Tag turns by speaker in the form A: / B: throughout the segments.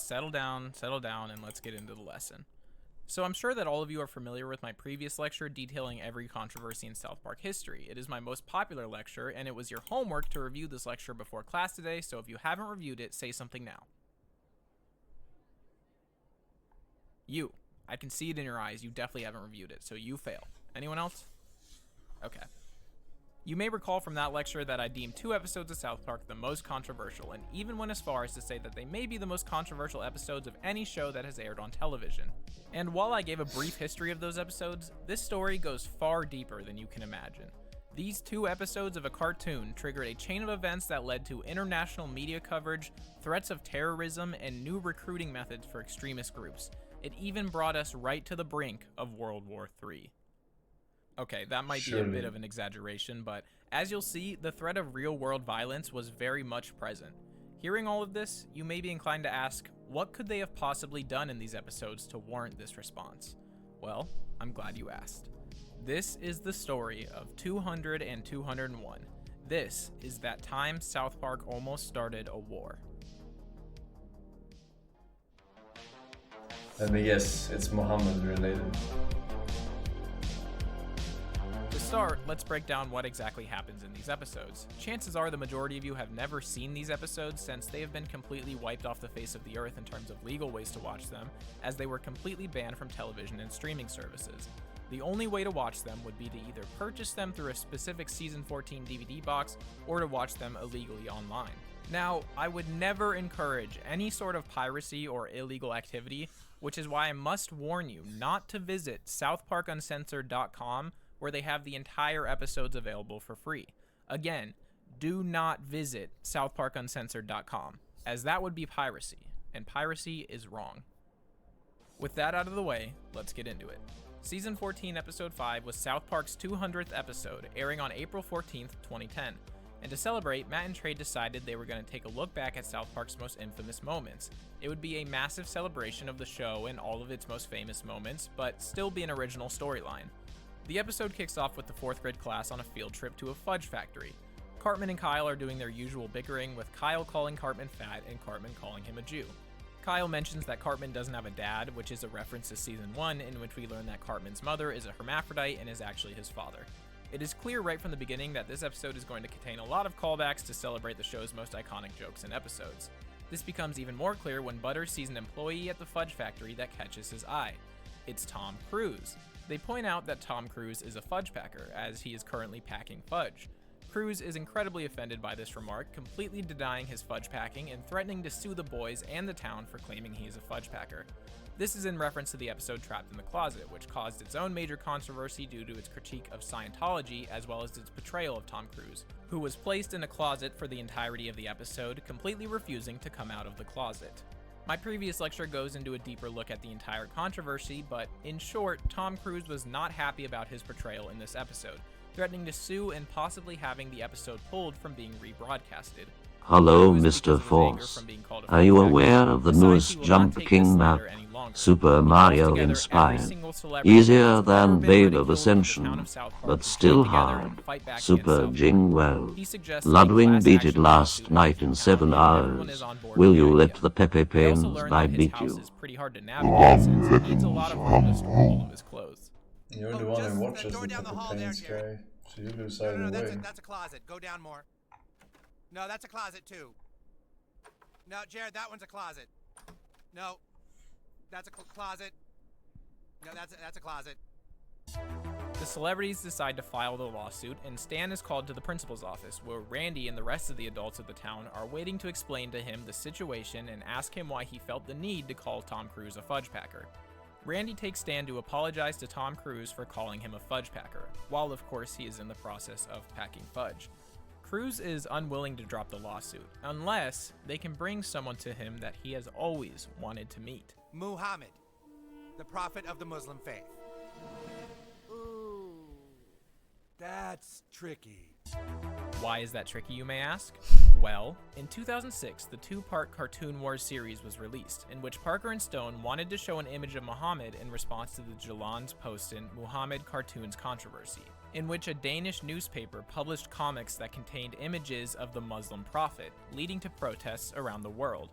A: settle down, and let's get into the lesson. So I'm sure that all of you are familiar with my previous lecture detailing every controversy in South Park history. It is my most popular lecture, and it was your homework to review this lecture before class today, so if you haven't reviewed it, say something now. You. I can see it in your eyes, you definitely haven't reviewed it, so you fail. Anyone else? Okay. You may recall from that lecture that I deemed 2 episodes of South Park the most controversial, and even went as far as to say that they may be the most controversial episodes of any show that has aired on television. And while I gave a brief history of those episodes, this story goes far deeper than you can imagine. These 2 episodes of a cartoon triggered a chain of events that led to international media coverage, threats of terrorism, and new recruiting methods for extremist groups. It even brought us right to the brink of World War III. Okay, that might be a bit of an exaggeration, but as you'll see, the threat of real-world violence was very much present. Hearing all of this, you may be inclined to ask, what could they have possibly done in these episodes to warrant this response? Well, I'm glad you asked. This is the story of 200 and 201. This is that time South Park almost started a war.
B: Let me guess, it's Muhammad related.
A: To start, let's break down what exactly happens in these episodes. Chances are the majority of you have never seen these episodes since they have been completely wiped off the face of the earth in terms of legal ways to watch them, as they were completely banned from television and streaming services. The only way to watch them would be to either purchase them through a specific Season 14 DVD box or to watch them illegally online. Now, I would never encourage any sort of piracy or illegal activity, which is why I must warn you not to visit southparkuncensored.com, where they have the entire episodes available for free. Again, do not visit southparkuncensored.com, as that would be piracy, and piracy is wrong. With that out of the way, let's get into it. Season 14, Episode 5 was South Park's 200th episode, airing on April 14th, 2010. And to celebrate, Matt and Trey decided they were going to take a look back at South Park's most infamous moments. It would be a massive celebration of the show and all of its most famous moments, but still be an original storyline. The episode kicks off with the 4th grade class on a field trip to a fudge factory. Cartman and Kyle are doing their usual bickering, with Kyle calling Cartman fat and Cartman calling him a Jew. Kyle mentions that Cartman doesn't have a dad, which is a reference to Season 1, in which we learn that Cartman's mother is a hermaphrodite and is actually his father. It is clear right from the beginning that this episode is going to contain a lot of callbacks to celebrate the show's most iconic jokes and episodes. This becomes even more clear when Butters sees an employee at the fudge factory that catches his eye. It's Tom Cruise. They point out that Tom Cruise is a fudge packer, as he is currently packing fudge. Cruise is incredibly offended by this remark, completely denying his fudge packing and threatening to sue the boys and the town for claiming he is a fudge packer. This is in reference to the episode Trapped in the Closet, which caused its own major controversy due to its critique of Scientology as well as its portrayal of Tom Cruise, who was placed in a closet for the entirety of the episode, completely refusing to come out of the closet. My previous lecture goes into a deeper look at the entire controversy, but in short, Tom Cruise was not happy about his portrayal in this episode, threatening to sue and possibly having the episode pulled from being rebroadcasted.
C: Hello, Mr. Force. Are you aware of the newest Jump King map? Super Mario inspired. Easier than Blade of Ascension, but still hard. Super Jingwell. Ludwig beat it last night in 7 hours. Will you let the Pepe Pains I beat you?
B: You're the one who watches the Pepe Pains guy, so you decide the way.
D: That's a closet. Go down more. No, that's a closet too. No, Jared, that one's a closet. No, that's a closet. No, that's a closet.
A: The celebrities decide to file the lawsuit, and Stan is called to the principal's office, where Randy and the rest of the adults of the town are waiting to explain to him the situation and ask him why he felt the need to call Tom Cruise a fudge packer. Randy takes Stan to apologize to Tom Cruise for calling him a fudge packer, while of course he is in the process of packing fudge. Cruise is unwilling to drop the lawsuit, unless they can bring someone to him that he has always wanted to meet.
D: Muhammad, the prophet of the Muslim faith. Ooh, that's tricky.
A: Why is that tricky, you may ask? Well, in 2006, the 2-part Cartoon Wars series was released, in which Parker and Stone wanted to show an image of Muhammad in response to the Jyllands-Posten Muhammad cartoons controversy, in which a Danish newspaper published comics that contained images of the Muslim prophet, leading to protests around the world.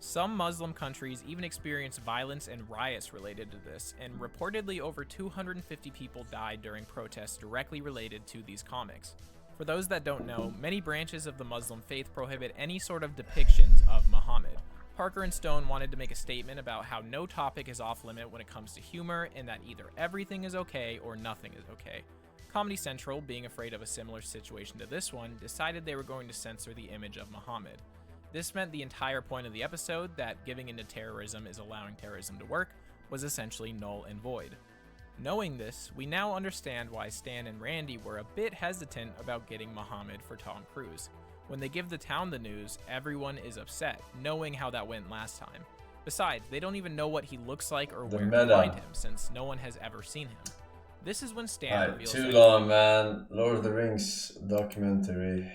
A: Some Muslim countries even experienced violence and riots related to this, and reportedly over 250 people died during protests directly related to these comics. For those that don't know, many branches of the Muslim faith prohibit any sort of depictions of Muhammad. Parker and Stone wanted to make a statement about how no topic is off limit when it comes to humor, and that either everything is okay or nothing is okay. Comedy Central, being afraid of a similar situation to this one, decided they were going to censor the image of Muhammad. This meant the entire point of the episode, that giving into terrorism is allowing terrorism to work, was essentially null and void. Knowing this, we now understand why Stan and Randy were a bit hesitant about getting Muhammad for Tom Cruise. When they give the town the news, everyone is upset, knowing how that went last time. Besides, they don't even know what he looks like or where to find him, since no one has ever seen him. This is when Stan reveals
B: too long, man. Lord of the Rings documentary.